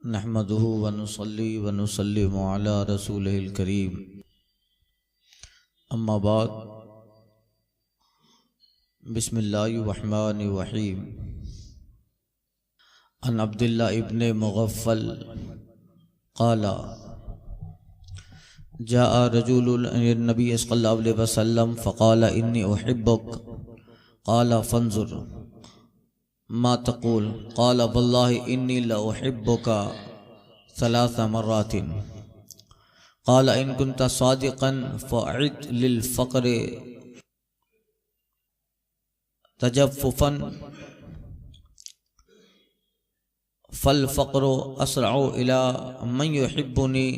नहमदुहु व नुसल्ली व नुसल्लिमु अला रसूलिहिल करीम। अम्मा बाद, बिस्मिल्लाहिर रहमानिर रहीम। अन अब्दुल्लाह इब्न मुगफ्फल क़ाला जाअ रजुलुन इलन नबी सल्लल्लाहु अलैहि वसल्लम फ़क़ाल इन्नी उहिब्बुक क़ाल फ़ंज़ुर मा तक़ूल क़ाल वल्लाहि इन्नी ला उहिब्बुका सलास मर्रातिन क़ाल इन कुन्ता सादिक़न फ़अइद लिल फ़क़्र तजफ़्फ़ुफ़न फ़ल फ़क़्रु अस्रअु इला मन युहिब्बुनी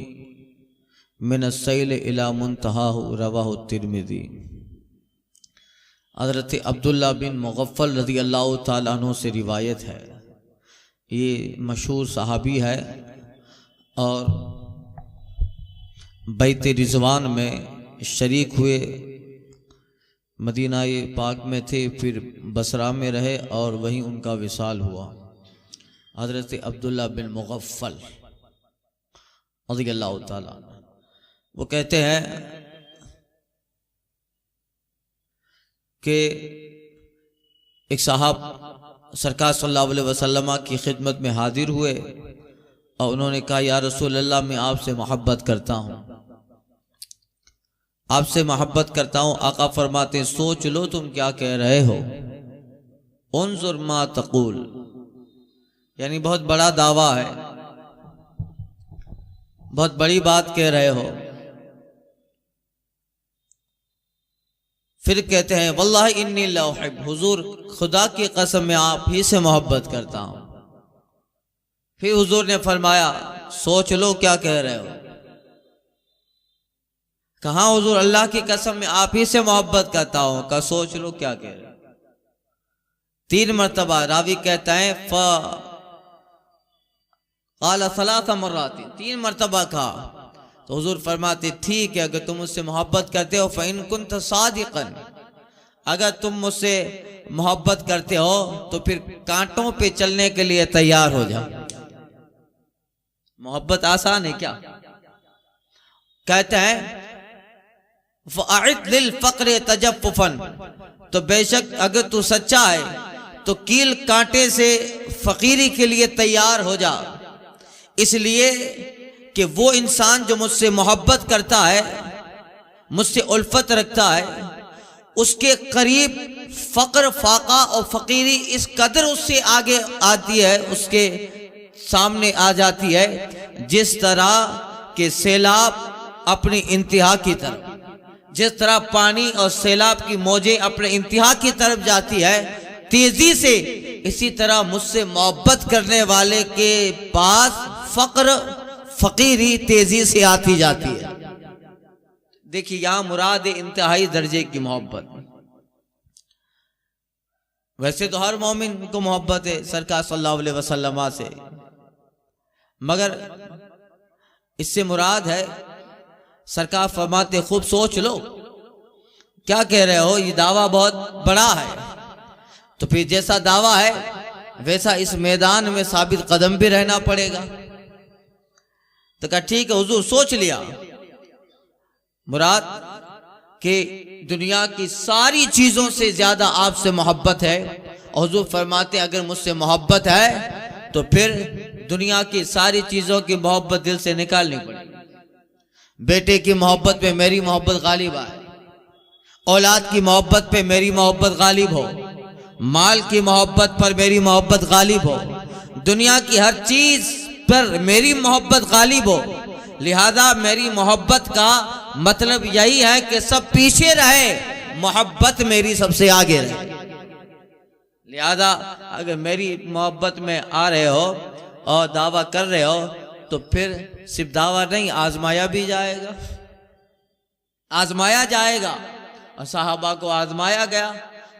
मिन अस्सैल इला मुंतहाहु रवाहु तिर्मिज़ी। हज़रत अब्दुल्ला बिन मुगफ्फल रज़ी अल्लाह ताला अन्हु से रिवायत है। ये मशहूर सहाबी है और बैत रिज़वान में शरीक हुए। मदीना पाक में थे, फिर बसरा में रहे और वहीं उनका विसाल हुआ। हज़रत अब्दुल्ला बिन मुगफ्फल रज़ी अल्लाह ताला वो कहते हैं कि एक साहब सरकार सल्लल्लाहु अलैहि वसल्लम की खिदमत में हाजिर हुए और उन्होंने कहा, या रसूल अल्लाह, मैं आपसे मोहब्बत करता हूँ, आपसे मोहब्बत करता हूँ। आका फरमाते, सोच लो तुम क्या कह रहे हो। उन्जुर मा तक़ूल, यानी बहुत बड़ा दावा है, बहुत बड़ी बात कह रहे हो। फिर कहते हैं, वल्लाहि इन्नी ला उहिब, हुजूर खुदा की कसम में आप ही से मोहब्बत करता हूं। फिर हुजूर ने फरमाया, सोच लो क्या कह रहे हो। कहा, हुजूर अल्लाह की कसम में आप ही से मोहब्बत करता हूं। कहा, सोच लो क्या कह रहे हो। 3 मरतबा रावी कहता है, क़ाल सलास मर्रातिन, 3 मरतबा कहा। तो हुजूर फरमाते, ठीक है, अगर तुम मुझसे मोहब्बत करते हो, फ़इन कुन्त सादिक़न, अगर तुम मुझसे मोहब्बत करते हो तो फिर कांटों पे चलने के लिए तैयार हो जाओ। मोहब्बत आसान है क्या? कहते हैं, फ़अइद लिल फ़क़्र तजफ़्फ़ुफ़न, तो बेशक अगर तू सच्चा है तो कील कांटे से फकीरी के लिए तैयार हो जा। इसलिए कि वो इंसान जो मुझसे मोहब्बत करता है, मुझसे उल्फत रखता है, उसके करीब फ़क्र, फाका और फ़कीरी इस कदर उससे आगे आती है, उसके सामने आ जाती है, जिस तरह के सैलाब अपनी इंतहा की तरफ, जिस तरह पानी और सैलाब की मौजें अपने इंतहा की तरफ जाती है तेजी से, इसी तरह मुझसे मोहब्बत करने वाले के पास फ़क्र, फकीरी तेजी से आती जाती है। देखिए, यहां मुराद इंतहाई दर्जे की मोहब्बत। वैसे तो हर मोमिन को मोहब्बत है सरकार सल्लल्लाहु अलैहि वसल्लम से, मगर इससे मुराद है, सरकार फरमाते, खूब सोच लो क्या कह रहे हो, ये दावा बहुत बड़ा है। तो फिर जैसा दावा है वैसा इस मैदान में साबित कदम भी रहना पड़ेगा। तो कहा, ठीक है हुजूर, सोच लिया। मुराद कि दुनिया की सारी चीजों से ज्यादा आपसे मोहब्बत है। और हुजूर फरमाते, अगर मुझसे मोहब्बत है तो फिर दुनिया की सारी चीजों की मोहब्बत दिल से निकालनी पड़ेगी। बेटे की मोहब्बत पे मेरी मोहब्बत गालिब आए, औलाद की मोहब्बत पे मेरी मोहब्बत गालिब हो, माल की मोहब्बत पर मेरी मोहब्बत गालिब हो, दुनिया की हर चीज पर मेरी मोहब्बत गालिब हो। लिहाजा मेरी मोहब्बत का मतलब यही है कि सब पीछे रहे, मोहब्बत मेरी सबसे आगे रहे। लिहाजा अगर मेरी मोहब्बत में आ रहे हो और दावा कर रहे हो तो फिर सिर्फ दावा नहीं, आजमाया भी जाएगा, आजमाया जाएगा। और साहबा को आजमाया गया।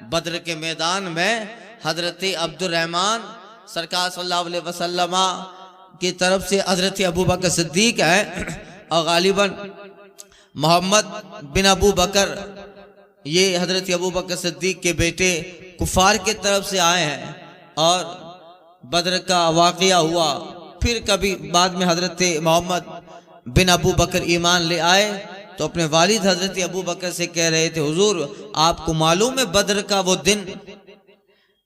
बद्र के मैदान में हजरत अब्दुर्रहमान सरकार सल्लल्लाहु अलैहि वसल्लम की तरफ से हजरत अबू बकर सिद्दीक है और गालिबन मोहम्मद बिन अबू बकर, ये हजरत अबू बकर सिद्दीक के बेटे कुफार के तरफ से आए हैं और बद्र का वाक़या हुआ फिर कभी बाद में हजरत मोहम्मद बिन अबू बकर ईमान ले आए तो अपने वालिद हजरत अबू बकर से कह रहे थे, हुजूर आपको मालूम है बद्र का वो दिन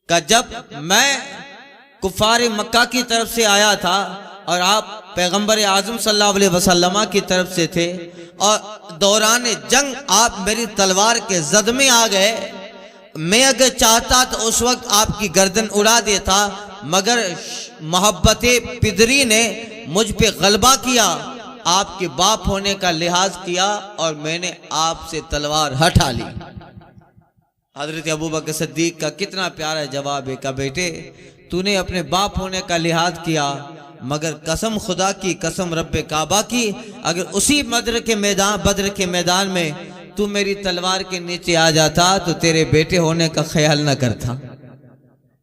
का जब मैं कुफार मक्का की तरफ से आया था और आप पैगंबर आजम सल्लल्लाहु अलैहि वसल्लम की तरफ से थे और दौरान जंग आप मेरी तलवार के जद में आ गए। मैं अगर चाहता तो उस वक्त आपकी गर्दन उड़ा देता, मगर मोहब्बत पिदरी ने मुझ पे गलबा किया, आपके बाप होने का लिहाज किया और मैंने आपसे तलवार हटा ली। हजरत अबू बकर सिद्दीक का कितना प्यारा जवाब है कि बेटे तूने अपने बाप होने का लिहाज किया, मगर कसम खुदा की, कसम रब्बे काबा की, अगर उसी बद्र के मैदान में तू मेरी तलवार के नीचे आ जाता तो तेरे बेटे होने का ख्याल न करता,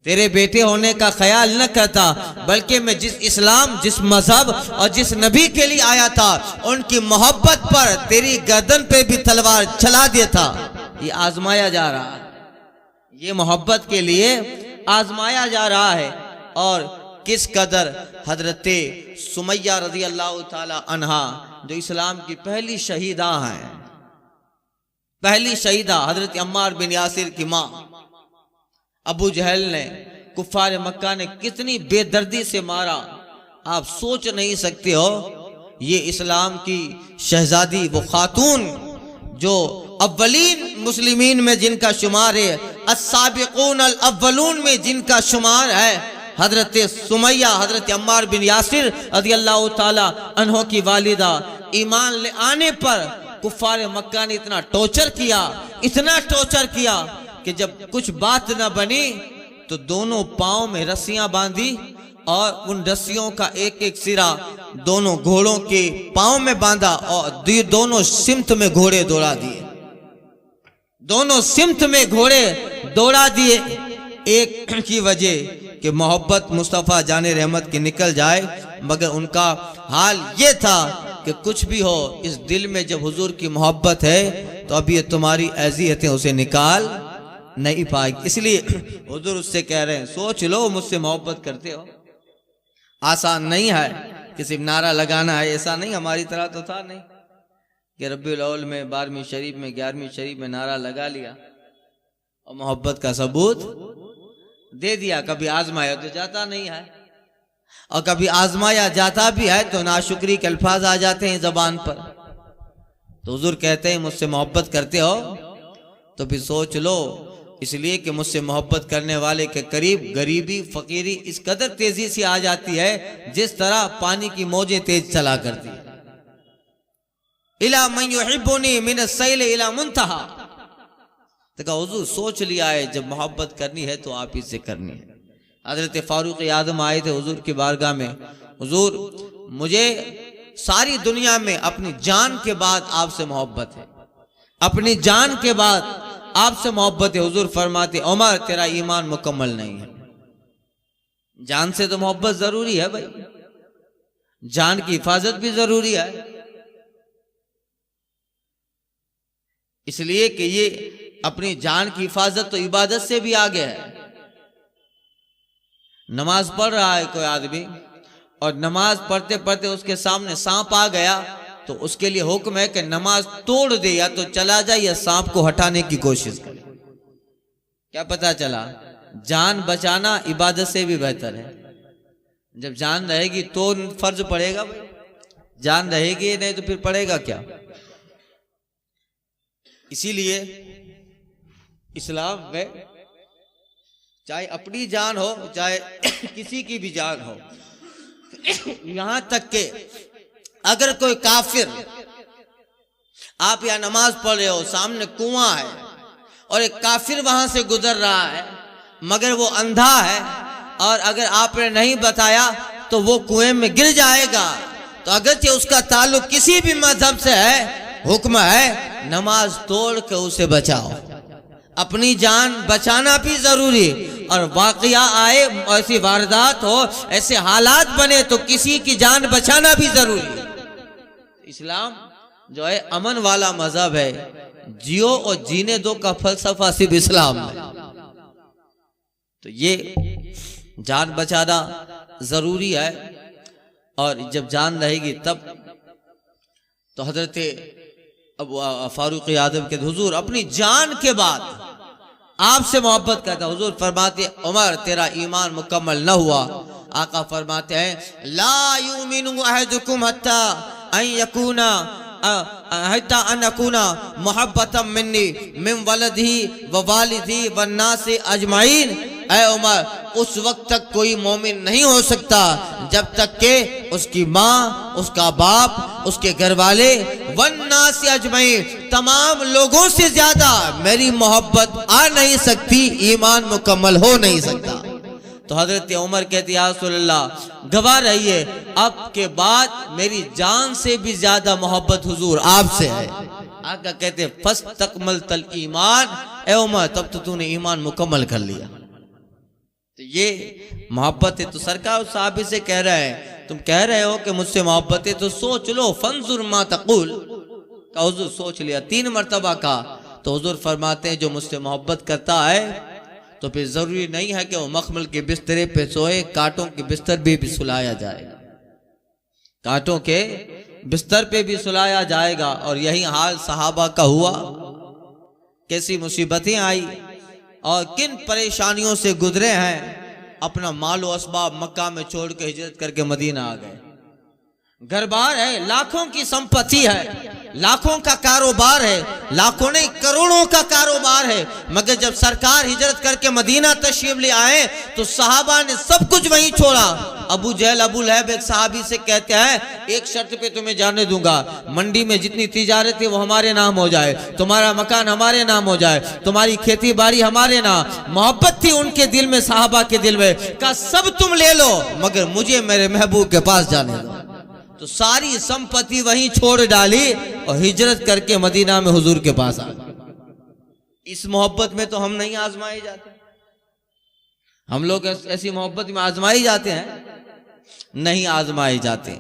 तेरे बेटे होने का ख्याल न करता, बल्कि मैं जिस इस्लाम, जिस मजहब और जिस नबी के लिए आया था उनकी मोहब्बत पर तेरी गर्दन पे भी तलवार चला देता। ये आजमाया जा रहा है, ये मोहब्बत के लिए आजमाया जा रहा है। और किस कदर हजरत सुमैया रजी अल्लाह ताला अन्हा, जो इस्लाम की पहली शहीदा हैं, पहली शहीदा हजरत अम्मार बिन यासिर की माँ, अबू जहल ने, कुफार मक्का ने कितनी बेदर्दी से मारा, आप सोच नहीं सकते हो। ये इस्लाम की शहजादी, वो खातून जो अव्वलीन मुस्लिमीन में जिनका शुमार है, अस्साबिकून अल अव्वलून में जिनका शुमार है, हजरत सुमैया, हजरत अम्मार बिन यासिर रज़ी अल्लाह ताला अन्हो की वालिदा, ईमान ले आने पर कुफार मक्का ने इतना टॉर्चर किया, इतना टॉर्चर किया कि जब कुछ बात न बनी तो दोनों पांव में रस्सियां बांधी और उन रस्सियों का एक एक सिरा दोनों घोड़ों के पांव में बांधा और दोनों सिमत में घोड़े दौड़ा दिए, दोनों सिमत में घोड़े दौड़ा दिए। एक की वजह कि मोहब्बत मुस्तफ़ा जाने रहमत की निकल जाए, मगर उनका हाल ये था कि कुछ भी हो, इस दिल में जब हुजूर की मोहब्बत है तो अब ये तुम्हारी अज़ियतें उसे निकाल नहीं पाएगी। इसलिए हुजूर उससे कह रहे हैं, सोच लो मुझसे मोहब्बत करते हो, आसान नहीं है कि सिर्फ नारा लगाना है, ऐसा नहीं, हमारी तरह तो था नहीं कि रब्बीउल अव्वल में 12वीं शरीफ में 11वीं शरीफ में नारा लगा लिया और मोहब्बत का सबूत दे दिया। कभी आजमाया तो जाता नहीं है, और कभी आजमाया जाता भी है तो नाशुक्री के अल्फाज आ जाते हैं जबान पर। तो हुजूर कहते हैं मुझसे मोहब्बत करते हो तो फिर सोच लो, इसलिए कि मुझसे मोहब्बत करने वाले के करीब गरीबी फकीरी इस कदर तेजी से आ जाती है जिस तरह पानी की मौजें तेज चला करती है। इला मन युहिब्बुनी मिन अस्सैल इला मुंतहा, तो कहा हुजूर सोच लिया है जब मोहब्बत करनी है तो आप इससे करनी है। हजरत फारूक आदम आए थे हुजूर की बारगाह में, हुजूर मुझे सारी दुनिया में अपनी जान के बाद आपसे मोहब्बत है, अपनी जान के बाद आपसे मोहब्बत है। हुजूर फरमाते, उमर तेरा ईमान मुकम्मल नहीं है। जान से तो मोहब्बत जरूरी है भाई, जान की हिफाजत भी जरूरी है, इसलिए कि ये अपनी जान की हिफाजत तो इबादत से भी आगे है। नमाज पढ़ रहा है कोई आदमी और नमाज पढ़ते पढ़ते उसके सामने सांप आ गया तो उसके लिए हुक्म है कि नमाज तोड़ दे, या तो चला जाए या सांप को हटाने की कोशिश करे। क्या पता चला, जान बचाना इबादत से भी बेहतर है। जब जान रहेगी तो फर्ज पड़ेगा भाई, जान रहेगी नहीं तो फिर पड़ेगा क्या। इसीलिए इस्लाम में चाहे अपनी जान हो चाहे किसी की भी जान हो, यहां तक के अगर कोई काफिर, आप या नमाज पढ़ रहे हो, सामने कुआं है और एक काफिर वहां से गुजर रहा है मगर वो अंधा है, और अगर आपने नहीं बताया तो वो कुएं में गिर जाएगा, तो अगरचे उसका ताल्लुक किसी भी मजहब से है, हुक्म है नमाज तोड़ के उसे बचाओ। अपनी जान बचाना भी जरूरी, और वाकया आए, ऐसी वारदात हो, ऐसे हालात बने तो किसी की जान बचाना भी जरूरी। इस्लाम जो है अमन वाला मजहब है, जियो और जीने दो का फलसफा सिर्फ इस्लाम है। तो ये जान बचाना जरूरी है। और जब जान रहेगी तब। तो हजरत फारूक आजम के हुजूर अपनी जान के बाद आपसे मोहब्बत करता। हुजूर फरमाते उमर तेरा ईमान मुकम्मल न हुआ। आका फरमाते हैं ला युमिनु अहदुकुम हत्ता अन यकूना हत्ता अन अकूना मुहब्बतम मिन्नी मिन वलदिही व वालिदिही व नासि अजमाइन। ऐ उमर उस वक्त तक कोई मोमिन नहीं हो सकता जब तक के उसकी माँ, उसका बाप, उसके घर वाले वन्नास अजमईन तमाम लोगों से ज्यादा मेरी मोहब्बत आ नहीं सकती, ईमान मुकम्मल हो नहीं सकता। तो हजरत उमर कहते या रसूलल्लाह गवाह रहिए अब के बाद मेरी जान से भी ज्यादा मोहब्बत हुजूर आपसे है। आका कहते फस तकमल तल ईमान। ए उमर तब तो तूने ईमान मुकम्मल कर लिया। तो ये मोहब्बत है। तो सरकार उस साहबी से कह रहे हैं तुम कह रहे हो कि मुझसे मोहब्बत है तो सोच लो, फंजुर मा तकुल। का हुजूर सोच लिया 3 मरतबा का। तो हुजूर फरमाते हैं जो मुझसे मोहब्बत करता है तो फिर जरूरी नहीं है कि वो मखमल के बिस्तरे पे सोए, कांटों के बिस्तर पे भी सुलाया जाएगा, कांटों के बिस्तर पे भी सुलाया जाएगा। और यही हाल सहाबा का हुआ। कैसी मुसीबतें आई और किन परेशानियों से गुजरे हैं। अपना मालो असबाब मक्का में छोड़ के हिजरत करके मदीना आ गए। घर बार है, लाखों की संपत्ति है, लाखों का कारोबार है, लाखों नहीं करोड़ों का कारोबार है। मगर जब सरकार हिजरत करके मदीना तशरीफ ले आए तो सहाबा ने सब कुछ वहीं छोड़ा। अबू जहल अबू लहब एक सहाबी से कहते हैं एक शर्त पे तुम्हें जाने दूंगा, मंडी में जितनी तिजारत है वो हमारे नाम हो जाए, तुम्हारा मकान हमारे नाम हो जाए, तुम्हारी खेती बाड़ी हमारे नाम। मोहब्बत थी उनके दिल में, सहाबा के दिल में। कहा सब तुम ले लो मगर मुझे मेरे महबूब के पास जाने दो। तो सारी संपत्ति वहीं छोड़ डाली और हिजरत करके मदीना में हुजूर के पास आ गए। इस मोहब्बत में तो हम नहीं आजमाए जाते। हम लोग ऐसी मोहब्बत में आजमाए जाते हैं? नहीं आजमाए जाते।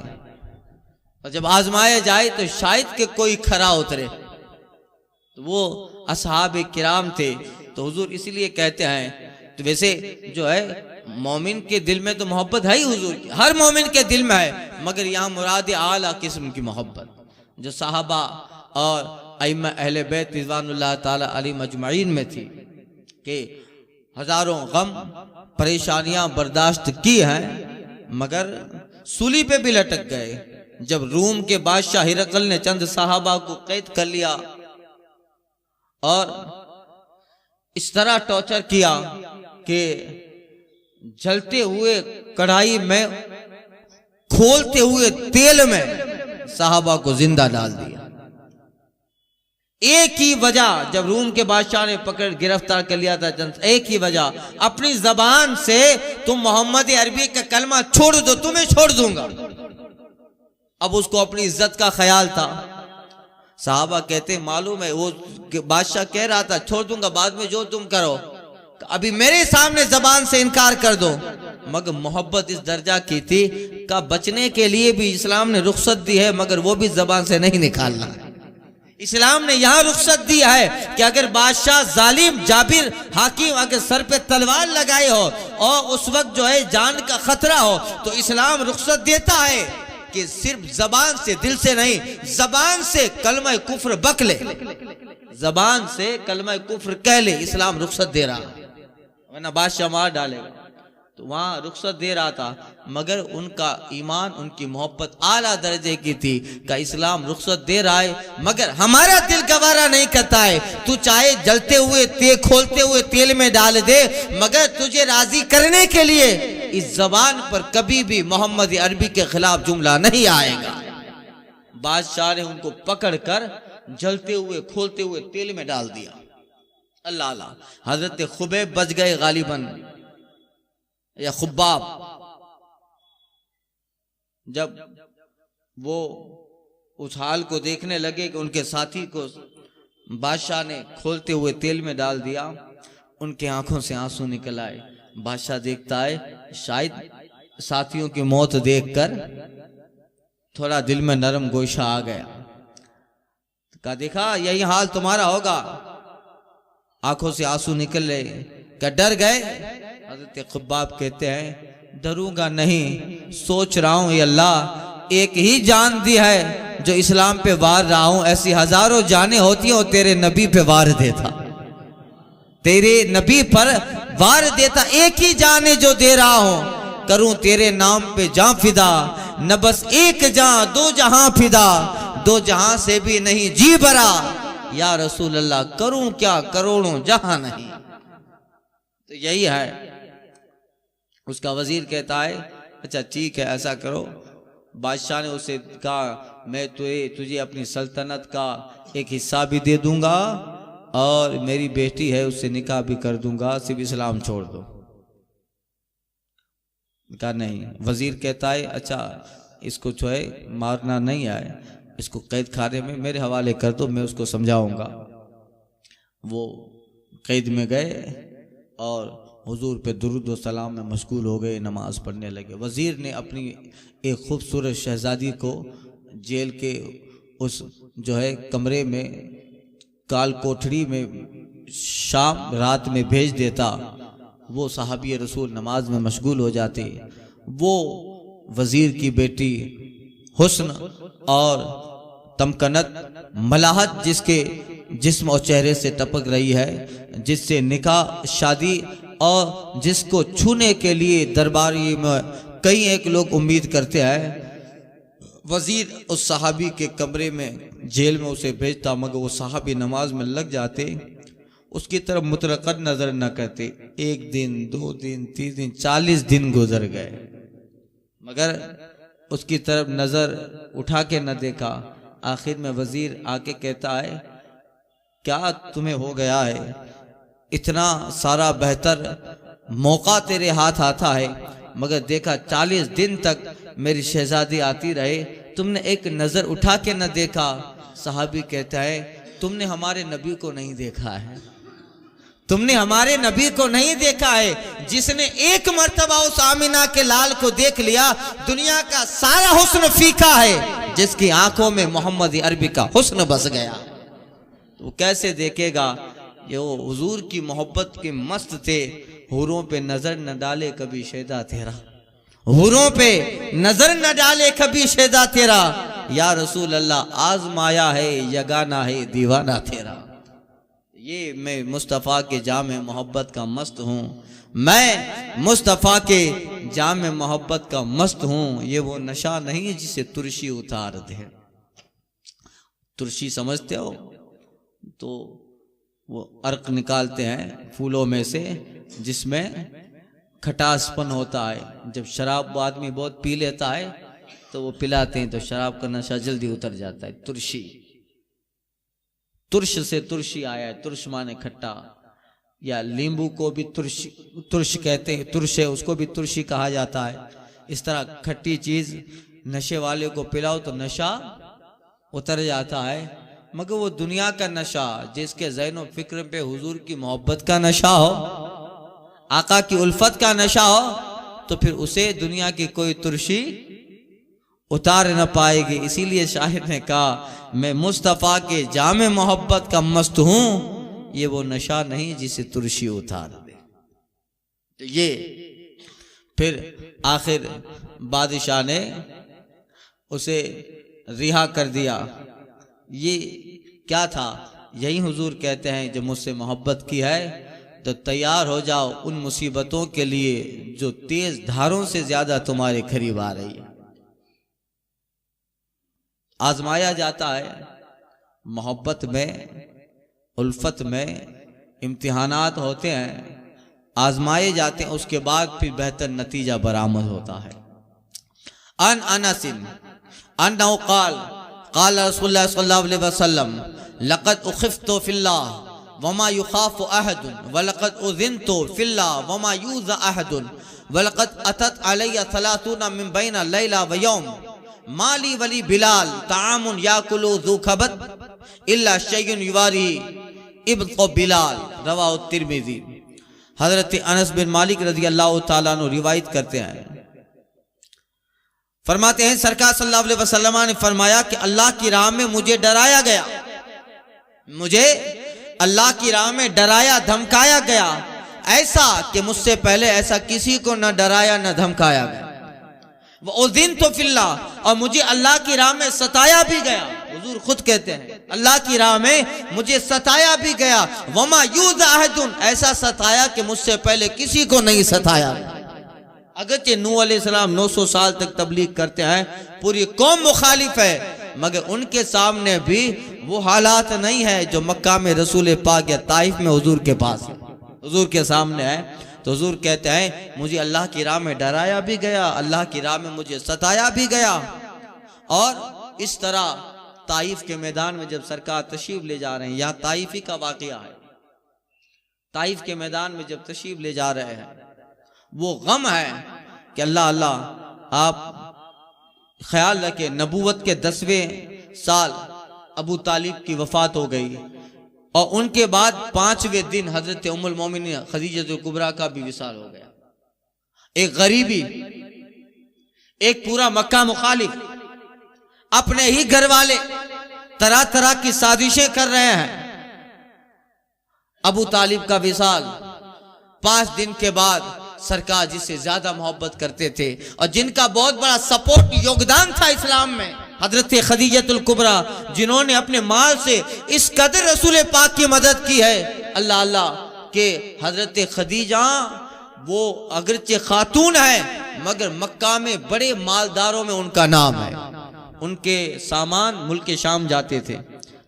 और जब आजमाए जाए तो शायद के कोई खरा उतरे। तो वो असहाब किराम थे। तो हुजूर इसलिए कहते हैं। तो वैसे जो है मोमिन के दिल में तो मोहब्बत है ही हुजूर की, हर मोमिन के दिल में है। मगर यहाँ मुराद आला किस्म की मोहब्बत जो सहाबा और अइम्मा अहले बैत रिज़वानुल्लाह ताला अलैहिम अजमईन में थी कि हजारों गम परेशानियां बर्दाश्त की हैं मगर सूली पे भी लटक गए। जब रूम के बादशाह हिरकल ने चंद सहाबा को कैद कर लिया और इस तरह टॉर्चर किया कि जलते हुए कढ़ाई में खोलते हुए तेल में सहाबा को जिंदा डाल दिया। एक ही वजह, जब रूम के बादशाह ने पकड़ गिरफ्तार कर लिया था, एक ही वजह, अपनी जबान से तुम मोहम्मद अरबी का कलमा छोड़ दो तुम्हें छोड़ दूंगा। अब उसको अपनी इज्जत का ख्याल था। साहबा कहते मालूम है वो बादशाह कह रहा था छोड़ दूंगा, बाद में जो तुम करो, अभी मेरे सामने जबान से इनकार कर दो। मगर मोहब्बत इस दर्जा की थी का बचने के लिए भी इस्लाम ने रुख्सत दी है मगर वो भी जबान से नहीं निकालना। इस्लाम ने यहाँ रुख्सत दी है कि अगर बादशाह जालिम जाबिर हाकिम अगर सर पे तलवार लगाए हो और उस वक्त जो है जान का खतरा हो तो इस्लाम रुख्सत देता है कि सिर्फ जबान से, दिल से नहीं, जबान से कलमा कुफ्र बक ले, जबान से कलमा कुफ्र कह ले, इस्लाम रुख्सत दे रहा, वरना बादशाह मार डालेगा। तो वहां रुख्सत दे रहा था मगर उनका ईमान, उनकी मोहब्बत आला दर्जे की थी का इस्लाम रुख्सत दे रहा है मगर हमारा दिल गवारा नहीं करता है। तू चाहे जलते हुए तेल, खोलते हुए तेल में डाल दे मगर तुझे राजी करने के लिए इस जबान पर कभी भी मोहम्मद अरबी के खिलाफ जुमला नहीं आएगा। बादशाह ने उनको पकड़कर जलते हुए खोलते हुए तेल में डाल दिया। अल्लाह अल्लाह। हजरत खुबैब बच गए गालिबन या खुब्बाब। जब वो उस हाल को देखने लगे कि उनके साथी को बादशाह ने खोलते हुए तेल में डाल दिया, उनके आंखों से आंसू निकल आए। बादशाह देखता है शायद साथियों की मौत देखकर थोड़ा दिल में नरम गोशा आ गया। कहा देखा यही हाल तुम्हारा होगा। आंखों से आंसू निकल रहे, क्या डर गए? हज़रत खुब्बाब कहते हैं डरूंगा नहीं। सोच रहा हूं ये अल्लाह, एक ही जान दी है जो इस्लाम पे वार रहा हूं, ऐसी हजारों जानें होती हैं, तेरे नबी पे वार देता, तेरे नबी पर वार देता। एक ही जाने जो दे रहा हूं, करूं तेरे नाम पे जान फिदा, न बस एक जान दो जहां फिदा, दो जहां से भी नहीं जी भरा, या रसूल अल्लाह करूं क्या करोड़ों जहां नहीं। तो यही है। उसका वजीर कहता है अच्छा ठीक है ऐसा करो। बादशाह ने उसे कहा मैं तुझे अपनी सल्तनत का एक हिस्सा भी दे दूंगा और मेरी बेटी है उससे निकाह भी कर दूंगा, सिर्फ इस्लाम छोड़ दो। कहा नहीं। वजीर कहता है अच्छा इसको जो है मारना नहीं आए, इसको कैद खाने में मेरे हवाले कर दो, मैं उसको समझाऊंगा। वो कैद में गए और हुजूर पे दुरूद व सलाम में मशगूल हो गए, नमाज पढ़ने लगे। वजीर ने अपनी एक खूबसूरत शहजादी को जेल के उस जो है कमरे में काल कोठरी में शाम रात में भेज देता। वो सहाबी रसूल नमाज में मशगूल हो जाते। वो वजीर की बेटी हुस्न और तमकनत मलाहत जिसके जिस्म और चेहरे से टपक रही है, जिससे निकाह शादी और जिसको छूने के लिए दरबारी में कई एक लोग उम्मीद करते हैं, वजीर उस सहाबी के कमरे में जेल में उसे भेजता, मगर वो सहाबी नमाज में लग जाते, उसकी तरफ मुतलकन नजर न करते। एक दिन, 2 दिन, 3 दिन, 40 दिन गुजर गए, मगर उसकी तरफ नजर उठा के न देखा। आखिर में वजीर आके कहता है क्या तुम्हें हो गया है, इतना सारा बेहतर मौका तेरे हाथ आता है, मगर देखा 40 दिन तक मेरी शहजादी आती रहे, तुमने एक नजर उठा के न देखा। सहाबी कहता है तुमने हमारे नबी को नहीं देखा है, तुमने हमारे नबी को नहीं देखा है। जिसने एक मर्तबा उस आमिना के लाल को देख लिया, दुनिया का सारा हुस्न फीका है, जिसकी आंखों में मोहम्मद अरबी का हुस्न बस गया। तो कैसे देखेगा? ये वो हुजूर की मोहब्बत के मस्त थे। हुरों पे नजर न डाले कभी शैदा तेरा, हुरों पे नजर न डाले कभी शैदा तेरा, या रसूल अल्लाह आजमाया है यगाना है दीवाना तेरा। ये मैं मुस्तफ़ा के जामे मोहब्बत का मस्त हूँ, मैं मुस्तफ़ा के जामे मोहब्बत का मस्त हूँ। ये वो नशा नहीं जिसे तुरशी उतार दे। तुरशी समझते हो? तो वो अर्क निकालते हैं फूलों में से जिसमें खटासपन होता है। जब शराब आदमी बहुत पी लेता है तो वो पिलाते हैं तो शराब का नशा जल्दी उतर जाता है। तुरशी, तुर्श से तुरशी आया है, तुर्श माने खट्टा, या नींबू को भी तुर्श कहते हैं, तुर्श है उसको भी तुरशी कहा जाता है। इस तरह खट्टी चीज नशे वाले को पिलाओ तो नशा उतर जाता है। मगर वो दुनिया का नशा जिसके ज़हन और फिक्र पे हुजूर की मोहब्बत का नशा हो, आका की उल्फत का नशा हो, तो फिर उसे दुनिया की कोई तुरशी उतार न पाएगी। इसीलिए शाहिर ने कहा मैं मुस्तफ़ा के जामे मोहब्बत का मस्त हूं, ये वो नशा नहीं जिसे तुरशी उतार दे। तो ये फिर आखिर बादशाह ने उसे रिहा कर दिया। ये क्या था? यही हुजूर कहते हैं जो मुझसे मोहब्बत की है तो तैयार हो जाओ उन मुसीबतों के लिए जो तेज धारों से ज्यादा तुम्हारे करीब आ रही है। आजमाया जाता है मोहब्बत में, उल्फत में इम्तिहानात होते हैं, आजमाए जाते हैं, उसके बाद फिर बेहतर नतीजा बरामद होता है। अन अनसिन अन्नहु क़ाल रसूलुल्लाह सल्लल्लाहु अलैहि वसल्लम लक़द उख़िफ़्तु फ़िल्लाह वमा युख़ाफ़ु अहदुन वलक़द उज़िनतु फ़िल्लाह वमा युज़ा अहदुन वलक़द अतत अलैया सलासूना मिन बैना लैला व यौम माली वली बिलाल तामुन याकुलु ज़ू खबत इल्ला शय्युन युवारी इब्न बिलाल रवाहु तिर्मिज़ी। हज़रत अनस बिन मालिक रज़ी अल्लाह तआला अन्हु रिवायत करते हैं, फरमाते हैं सरकार सल्लल्लाहु अलैहि वसल्लम ने फरमाया कि अल्लाह की राह में मुझे डराया गया, मुझे अल्लाह की राह में डराया धमकाया गया। ऐसा कि मुझसे पहले ऐसा किसी को न डराया न धमकाया गया। वो उस दिन तो फिल्ला, और मुझे अल्लाह की राह में सताया भी गया। हुजूर खुद कहते हैं अल्लाह की राह में मुझे सताया भी गया। वमा यूज़ा अहदुन, ऐसा सताया कि मुझसे पहले किसी को नहीं सताया। अगरचे नूह अलैहिस्सलाम 900 साल तक तबलीग करते हैं, पूरी कौम मुखालिफ है, मगर उनके सामने भी वो हालात नहीं है जो मक्का में रसूल पाक या ताइफ में हुजूर के पास है, हुजूर के सामने है। तो हुजूर कहते हैं मुझे अल्लाह की राह में डराया भी गया, अल्लाह की राह में मुझे सताया भी गया। और इस तरह ताइफ के मैदान में जब सरकार तशरीफ ले जा रहे हैं, यहाँ ताइफ ही का वाकया है, ताइफ के मैदान में जब तशरीफ ले जा रहे हैं, वो गम है कि अल्लाह अल्लाह आप ख्याल रखें, नबूवत के 10वें साल अबू तालिब की वफात हो गई और उनके बाद 5वें दिन हजरत उम्मुल मोमिनीन खदीजतुल कुबरा का भी विसाल हो गया। एक गरीबी, एक पूरा मक्का मुखालिफ, अपने ही घर वाले तरह तरह की साजिशें कर रहे हैं। अबू तालिब का विसाल 5 दिन के बाद सरकार जिससे ज्यादा मोहब्बत करते थे और जिनका बहुत बड़ा सपोर्ट योगदान था इस्लाम में, हजरत खदीजतुल कुबरा, जिन्होंने अपने माल से इस कदर रसूल पाक की मदद की है, अल्लाह अल्लाह के हजरत खदीजा वो अगरचे खातून है मगर मक्का में बड़े मालदारों में उनका नाम है। उनके सामान मुल्क शाम जाते थे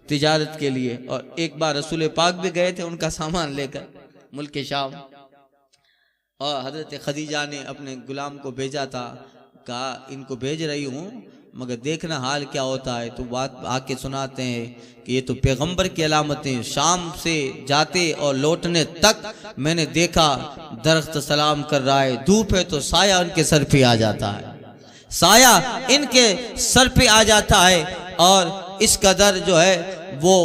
तिजारत के लिए, और एक बार रसूल पाक भी गए थे उनका सामान लेकर मुल्क शाम, और हजरत खदीजा ने अपने गुलाम को भेजा था, कहा इनको भेज रही हूँ मगर देखना हाल क्या होता है। तो बात आके सुनाते हैं कि ये तो पैगंबर की अलामतें, शाम से जाते और लौटने तक मैंने देखा दरख्त सलाम कर रहा है, धूप है तो साया उनके सर पे आ जाता है, साया इनके सर पे आ जाता है, और इस कदर जो है वो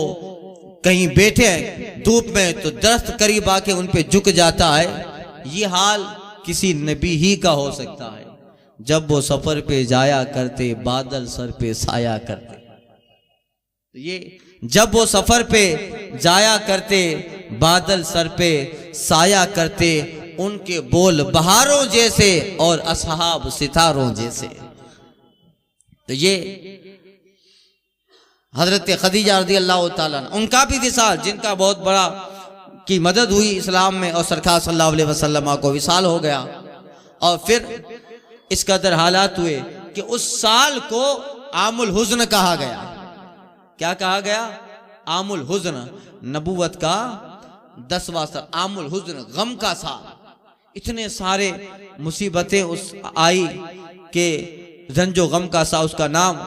कहीं बैठे हैं धूप में तो दरख्त करीब आके उन पे झुक जाता है। ये हाल किसी नबी ही का हो सकता है। जब वो सफर पे जाया करते बादल सर पे साया करते, तो ये जब वो सफर पे जाया करते बादल सर पे साया करते, उनके बोल बहारों जैसे और असहाब सितारों जैसे। तो ये हजरत खदीजा रज़ी अल्लाह ताला उनका भी विसाल, जिनका बहुत बड़ा की मदद हुई इस्लाम में, और सरकार सल्लल्लाहु अलैहि वसल्लम को विसाल हो गया। और फिर इस कदर हालात हुए कि उस साल को आमुल हुज़्न कहा गया। क्या कहा गया? आमुल हुज़्न, नबूवत का 10वां साल, आमुल हुज़्न गम का साल। इतने सारे मुसीबतें उस आई के रंजो गम का साल उसका नाम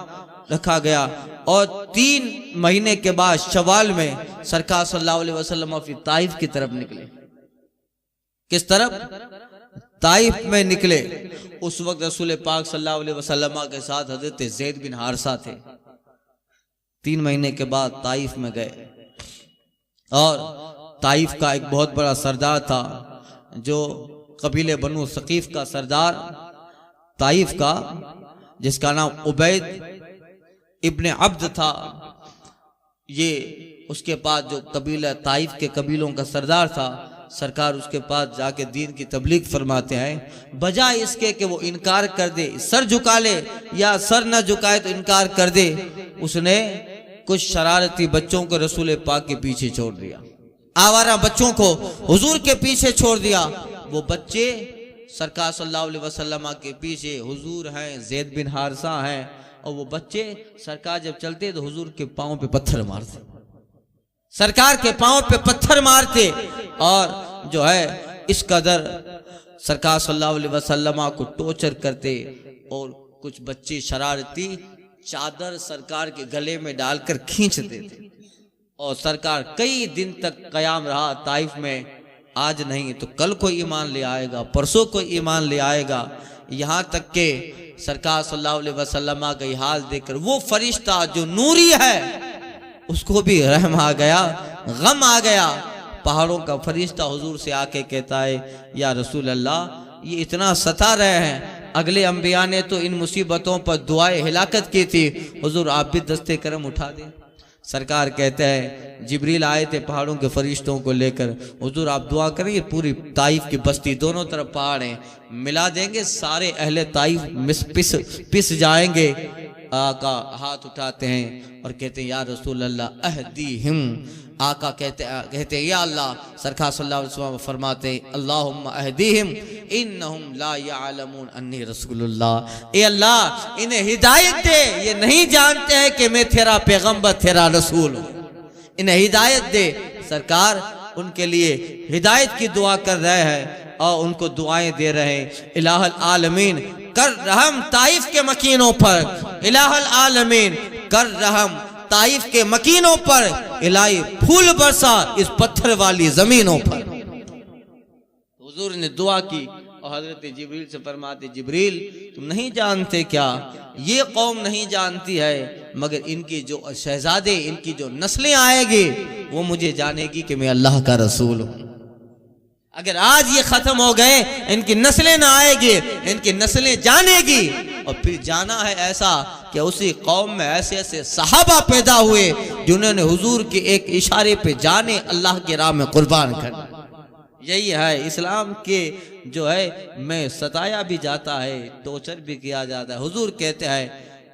रखा गया। और 3 महीने के बाद शवाल में सरकार सल्लल्लाहु अलैहि वसल्लम फिर ताइफ की तरफ निकले। किस तरफ? ताइफ में निकले। उस वक्त रसूल पाक सल्लल्लाहु अलैहि वसल्लम के साथ हजरत ज़ैद बिन हारिसा थे। 3 महीने के बाद ताइफ में गए, और ताइफ का एक बहुत बड़ा सरदार था जो कबीले बनु सकीफ का सरदार ताइफ का, जिसका नाम उबैद इब्ने अब्द था। ये उसके पास जो कबीला ताइफ के कबीलों का सरदार था, सरकार उसके पास जाके दीन की तबलीग फरमाते हैं। बजाय इसके कि वो इनकार कर दे, सर झुका ले, या सर न झुकाए तो इनकार कर दे, उसने कुछ शरारती बच्चों को रसूल पाक के पीछे छोड़ दिया, आवारा बच्चों को हुजूर के पीछे छोड़ दिया। वो बच्चे सरकार सल्लल्लाहु अलैहि वसल्लम के पीछे, हुजूर हैं, ज़ैद बिन हारिसा हैं, और वो बच्चे सरकार जब चलते तो हुजूर के पांव पे पत्थर मारते, सरकार के पांव पे पत्थर मारते, और जो है इस कदर सरकार सल्लल्लाहु अलैहि वसल्लम को टॉर्चर करते। और कुछ बच्चे शरारती चादर सरकार के गले में डालकर खींच देते, और सरकार कई दिन तक कयाम रहा ताइफ में। आज नहीं तो कल कोई ईमान ले आएगा, परसों कोई ईमान ले आएगा। यहाँ तक के सरकार सल्लल्लाहु अलैहि वसल्लम का ये हाल देखकर वो फरिश्ता जो नूरी है उसको भी रहम आ गया, गम आ गया। पहाड़ों का फरिश्ता हुजूर से आके कहता है, या रसूल अल्लाह, ये इतना सता रहे हैं, अगले अंबिया ने तो इन मुसीबतों पर दुआए हिलाकत की थी, हुजूर आप भी दस्ते करम उठा दें। सरकार कहते हैं जिब्रील आए थे पहाड़ों के फरिश्तों को लेकर, हुजूर आप दुआ करेंगे पूरी ताइफ की बस्ती, दोनों तरफ पहाड़ हैं, मिला देंगे, सारे अहले ताइफ पिस जाएंगे। आका हाथ उठाते हैं और कहते हैं या रसूल अल्लाह अहदीहिम। आका कहते हैं या अल्लाह, सरकार सल्लल्लाहु अलैहि वसल्लम फरमाते हैं अल्लाहुम्मा अहदीहिम इन्नहुम ला यअलमून अन्नी रसूलुल्लाह। ए अल्लाह इन्हें हिदायत दे, ये नहीं जानते हैं कि मैं तेरा पैगंबर तेरा रसूल हूँ, इन्हें हिदायत दे। सरकार उनके लिए हिदायत की दुआ कर रहे हैं और उनको दुआएं दे रहे हैं। इलाहुल आलमीन कर रहम ताइफ के मकीनों पर, इलाहुल आलमीन कर रहम ताइफ के मकीनों पर, इलाही फूल बरसा इस पत्थर वाली जमीनों पर। हुजूर ने दुआ की और हजरत जिब्रील से फरमाते जिब्रील तुम नहीं जानते क्या, ये कौम नहीं जानती है मगर इनकी जो शहजादे, इनकी जो नस्लें आएगी वो मुझे जानेगी कि मैं अल्लाह का रसूल हूं। अगर आज ये खत्म हो गए, इनकी नस्लें ना आएगी, इनकी नस्लें जानेगी। और फिर जाना है ऐसा कि उसी कौम में ऐसे ऐसे सहाबा पैदा हुए जिन्होंने हुजूर के एक इशारे पे जाने अल्लाह की राह में कुर्बान कर। यही है इस्लाम के जो है में सताया भी जाता है, टॉर्चर भी किया जाता है। हुजूर कहते हैं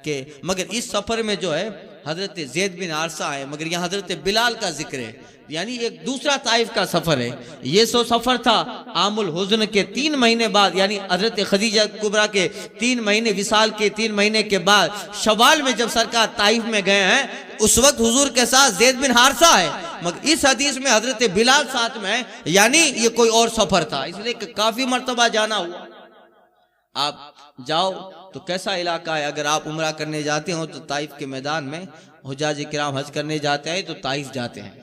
कि मगर इस सफर में जो है हजरत ज़ैद बिन हारिसा है, मगर यहाँ हजरत बिलाल का जिक्र है, यानी एक दूसरा ताइफ का सफर है। ये सो सफर था आमुल हुज़्न के 3 महीने बाद, यानी हजरत खदीजा कुबरा के 3 महीने, विसाल के 3 महीने के बाद शवाल में जब सरकार ताइफ में गए हैं, उस वक्त हुजूर के साथ ज़ैद बिन हारिसा है, मगर इस हदीस में हजरत बिलाल साथ में है, यानी ये कोई और सफर था, इसलिए काफी मर्तबा जाना हुआ। आप जाओ तो कैसा इलाका है, अगर आप उम्रा करने जाते हो तो ताइफ के मैदान में, हुज्जाज किराम हज करने जाते हैं तो ताइफ जाते हैं,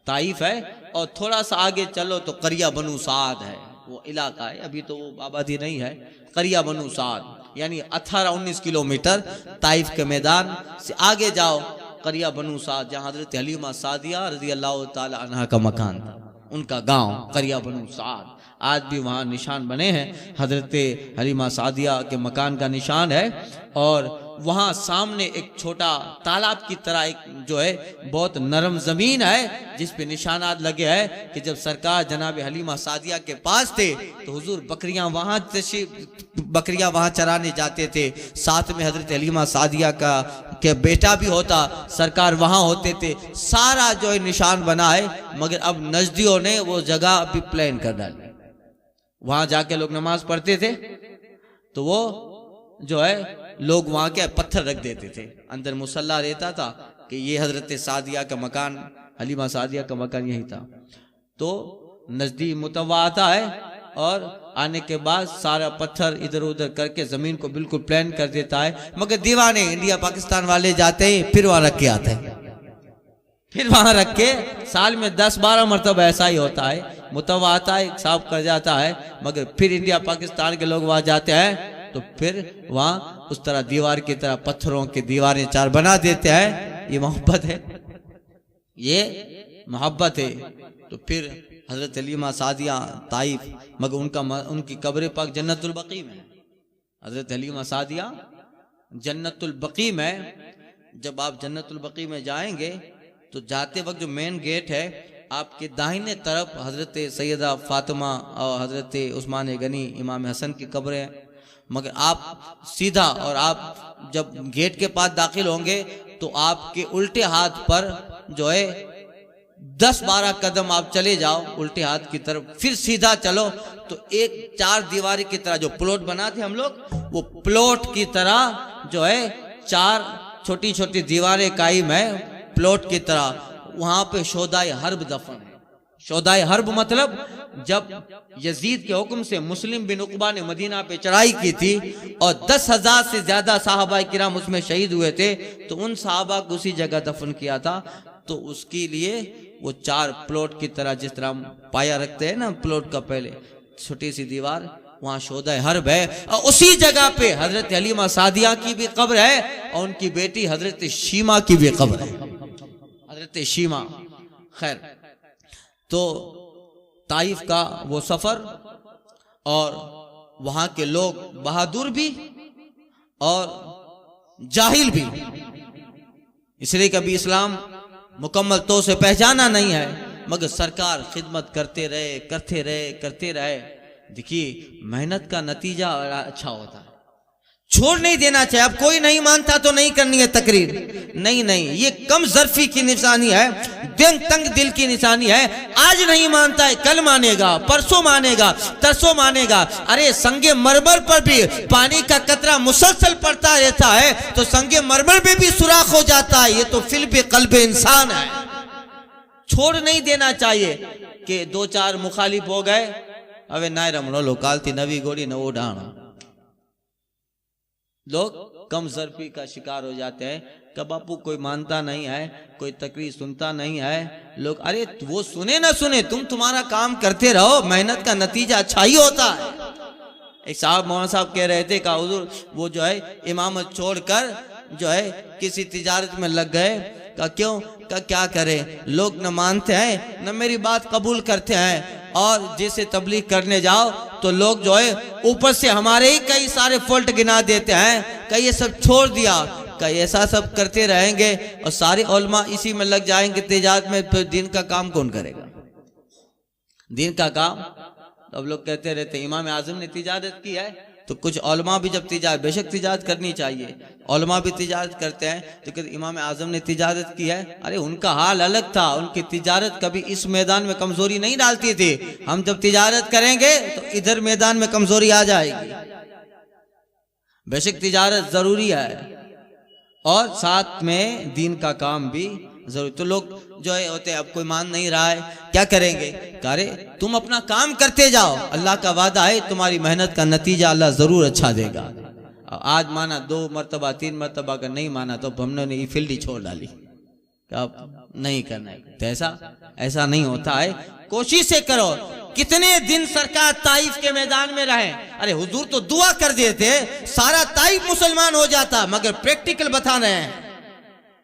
ताइफ है। और थोड़ा सा आगे चलो तो करिया बनु साद है, वो इलाका है, अभी तो वो आबादी नहीं है। करिया बनु साद यानी 18-19 किलोमीटर ताइफ के मैदान से आगे जाओ, करिया बनु साद, जहाँ हजरत हलीमा सादिया रज़ी अल्लाह ताला अन्हा का मकान था, उनका गांव करिया बनु साद। आज भी वहाँ निशान बने हैं, हजरत हलीमा सादिया के मकान का निशान है। और वहाँ सामने एक छोटा तालाब की तरह एक जो है बहुत नरम जमीन है जिस पे निशानात लगे हैं कि जब सरकार जनाब हलीमा सादिया के पास थे तो हुजूर बकरियां वहाँ चराने जाते थे। साथ में हजरत हलीमा सादिया का के बेटा भी होता, सरकार वहाँ होते थे। सारा जो है निशान बना है, मगर अब नजदियों ने वो जगह भी प्लान कर डाली। वहाँ जाके लोग नमाज पढ़ते थे तो वो जो है लोग वहाँ के पत्थर रख देते थे, अंदर मुसल्ला रहता था कि ये हजरत सादिया का मकान, हलीमा सादिया का मकान यही था। तो नजदीक मुतवा आता है और आने के बाद सारा पत्थर इधर उधर करके जमीन को बिल्कुल प्लान कर देता है। मगर दीवाने इंडिया पाकिस्तान वाले जाते हैं, फिर वहाँ रख के आते हैं, फिर वहाँ रख के साल में 10-12 मरतबा ऐसा ही होता है, मुतवा आता है, साफ कर जाता है, मगर फिर इंडिया पाकिस्तान के लोग वहाँ जाते हैं तो फिर वहाँ उस तरह दीवार की तरह पत्थरों की दीवारें 4 बना देते हैं। ये मोहब्बत है, ये मोहब्बत है। तो फिर हजरत हलीमा सादिया ताइफ, मगर उनकी कब्र पाक जन्नतुल बकी में है। हजरत हलीमा सादिया जन्नतुल बकी में, जब आप जन्नतुल बकी में जाएंगे तो जाते वक्त जो मेन गेट है, आपके दाहिने तरफ हजरत सैयदा फातिमा और हजरत उस्मान गनी इमाम हसन की कब्र है। मगर आप सीधा, और आप जब गेट के पास दाखिल होंगे तो आपके उल्टे हाथ पर जो है 10-12 कदम आप चले जाओ उल्टे हाथ की तरफ, फिर सीधा चलो तो एक 4 दीवारी की तरह जो प्लॉट बनाते हम लोग, वो प्लॉट की तरह जो है 4 छोटी छोटी दीवारें कायम है प्लॉट की तरह। वहां पे शोदाए हर्ब दफन है। शोदाए हर्ब मतलब जब यजीद के हुक्म से मुस्लिम बिन उकबा ने मदीना पे चढ़ाई की थी और 10,000 से ज्यादा साहबा किराम उसमें शहीद हुए थे, तो उन साहबा को उसी जगह दफन किया था। तो उसके लिए वो 4 प्लॉट की तरह, जिस तरह हम पाया रखते हैं ना प्लॉट का, पहले छोटी सी दीवार, वहाँ शोदाए हर्ब है। और उसी जगह पे हजरत हलीमा सादिया की भी कब्र है और उनकी बेटी हजरत शीमा की भी कब्र है, हजरत शीमा। खैर, तो ताइफ का वो सफर, और वहां के लोग बहादुर भी और जाहिल भी, इसलिए कभी इस्लाम मुकम्मल तो से पहचाना नहीं है, मगर सरकार खिदमत करते रहे। देखिए मेहनत का नतीजा अच्छा होता है। छोड़ नहीं देना चाहिए। अब कोई नहीं मानता तो नहीं करनी है तकरीर, नहीं, ये कम ज़र्फी की निशानी है, तंग दिल की निशानी है। आज नहीं मानता है, कल मानेगा, परसों मानेगा, तरसों मानेगा। अरे संगे मरमर पर भी पानी का कतरा मुसलसल पड़ता रहता है तो संगे मरमर में भी सुराख हो जाता है। ये तो फिल भी कल्ब इंसान है। छोड़ नहीं देना चाहिए कि दो चार मुखालिफ हो गए, अवे नाय रमणो लो कालती नवी गोड़ी न वो डाणो। लोग कम ज़र्फी का शिकार हो जाते हैं कि बापू कोई मानता नहीं है, कोई तकरीर सुनता नहीं है। लोग अरे वो सुने ना सुने, तुम्हारा काम करते रहो, मेहनत का नतीजा अच्छा ही होता है। एक साहब मौलाना साहब कह रहे थे का हुजूर वो जो है इमामत छोड़कर जो है किसी तिजारत में लग गए। का क्यों? का क्या करें, लोग न मानते हैं न मेरी बात कबूल करते हैं। और जैसे तबलीग करने जाओ तो लोग जो है ऊपर से हमारे ही कई सारे फॉल्ट गिना देते हैं। कई ये सब छोड़ दिया, कई ऐसा सब करते रहेंगे और सारे उलमा इसी में लग जाएंगे तिजारत में। फिर दिन का काम कौन करेगा? दिन का काम अब लोग कहते रहते इमाम आजम ने तिजारत की है, तो कुछ उलमा भी जब तिजारत, बेशक तिजारत करनी चाहिए, उलमा भी तिजारत करते हैं, तो कहते इमाम आजम ने तिजारत की है। अरे उनका हाल अलग था, उनकी तिजारत कभी इस मैदान में कमजोरी नहीं डालती थी। हम जब तिजारत करेंगे तो इधर मैदान में कमजोरी आ जाएगी। बेशक तिजारत जरूरी है और साथ में दीन का काम भी जरूरी। तो लोग जो है होते हैं अब कोई मान नहीं रहा है, क्या करेंगे? अरे तुम अपना काम करते जाओ, अल्लाह का वादा है तुम्हारी मेहनत का नतीजा अल्लाह जरूर अच्छा देगा। आज माना 2 मरतबा 3 मरतबा, अगर नहीं माना तो हमने ये फील्ड ही छोड़ डाली, अब नहीं करना है। तो ऐसा नहीं होता है। कोशिश से करो। कितने दिन सरकार ताइफ के मैदान में रहे, अरे हुजूर तो दुआ कर देते सारा ताइफ मुसलमान हो जाता, मगर प्रैक्टिकल बता रहे हैं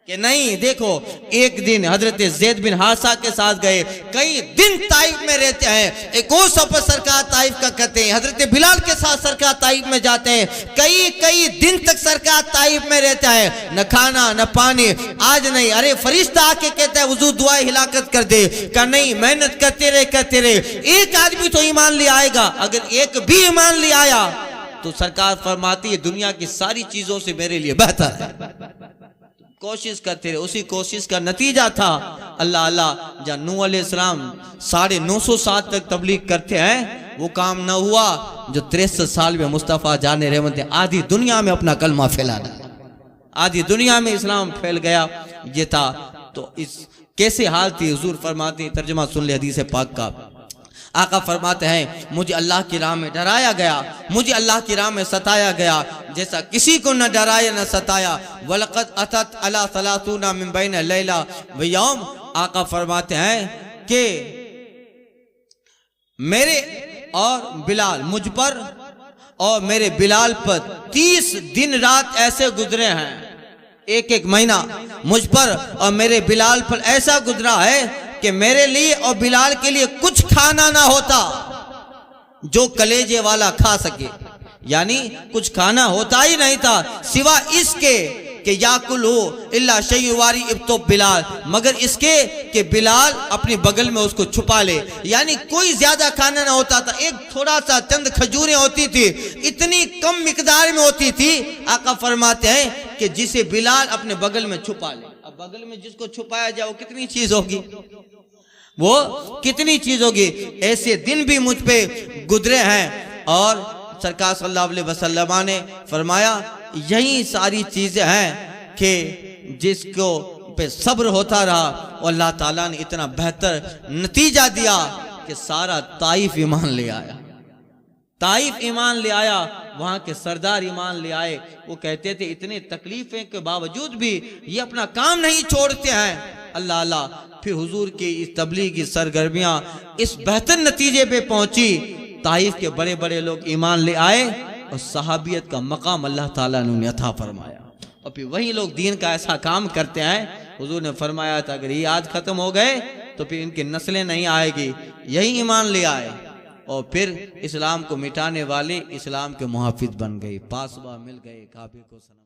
कि नहीं। देखो एक दिन हजरत ज़ैद बिन हारिसा के साथ गए, कई दिन ताइफ में रहते हैं। एक और सफर सरकार ताइफ का करते हैं। हजरत बिलाल के साथ सरकार ताइफ में जाते हैं, कई दिन तक सरकार ताइफ में रहता है, न खाना न पानी। आज नहीं, अरे फरिश्ता आके कहता है हुजूर दुआ हिलाकत कर दे, का नहीं, मेहनत करते रहे। एक आदमी तो ईमान ले आएगा, अगर एक भी ईमान ले आया तो सरकार फरमाती है दुनिया की सारी चीजों से मेरे लिए बेहतर है। कोशिश करते रहे। उसी कोशिश का नतीजा था अल्लाह जब नूह अलैहिस्सलाम 950 साल तक तबलीग करते हैं, वो काम न हुआ जो 63 साल में मुस्तफ़ा जाने रहमत आधी दुनिया में अपना कलमा फैलाना, आधी दुनिया में इस्लाम फैल गया। ये था तो इस कैसे हाल थी। हुजूर फरमाते, तर्जुमा सुन ले हदीस पाक का। आका फरमाते हैं मुझे अल्लाह की राह में डराया गया, मुझे अल्लाह की राह में सताया गया जैसा किसी को न डराया न सताया। वलक़द अतत अला सलासूना मिन बैन लैला व यौम। आका फरमाते हैं कि मेरे और बिलाल, मुझ पर और मेरे बिलाल पर 30 दिन रात ऐसे गुजरे हैं, एक महीना मुझ पर और मेरे बिलाल पर ऐसा गुजरा है कि मेरे लिए और बिलाल के लिए कुछ खाना ना होता जो कलेजे वाला खा सके। यानी कुछ खाना होता ही नहीं था सिवा इसके कि याकुल हो इल्ला शैवारी इब्तो बिलाल, मगर इसके कि बिलाल अपनी बगल में उसको छुपा ले। यानी कोई ज्यादा खाना ना होता था, एक थोड़ा सा चंद खजूरें होती थी, इतनी कम मिकदार में होती थी। आका फरमाते हैं कि जिसे बिलाल अपने बगल में छुपा ले। अब बगल में जिसको छुपाया जाए वो कितनी चीज होगी, वो कितनी चीज होगी। ऐसे दिन भी मुझ पे गुजरे हैं और सरकार सल्लल्लाहु अलैहि वसल्लम ने फरमाया यही सारी चीजें हैं कि जिसको पे सब्र होता रहा और अल्लाह ताला ने इतना बेहतर नतीजा दिया कि सारा ताइफ ईमान ले आया, ताइफ ईमान ले आया, वहां के सरदार ईमान ले आए। वो कहते थे इतने तकलीफें के बावजूद भी ये अपना काम नहीं छोड़ते हैं। अल्लाह अल्लाह। फिर हुजूर की इस तबलीग की सरगर्मियां इस बेहतर नतीजे पे पहुंची, ताइफ के बड़े बड़े लोग ईमान ले आए और सहाबियत का मकाम अल्लाह ताला ने उन्हें अता फरमाया। और फिर वही लोग दीन का ऐसा काम करते हैं। हुजूर ने फरमाया था अगर ये आज खत्म हो गए तो फिर इनकी नस्लें नहीं आएगी। यही ईमान ले आए और फिर इस्लाम को मिटाने वाले इस्लाम के मुहाफिज बन गए, पासबा मिल गए, काबे को सनम।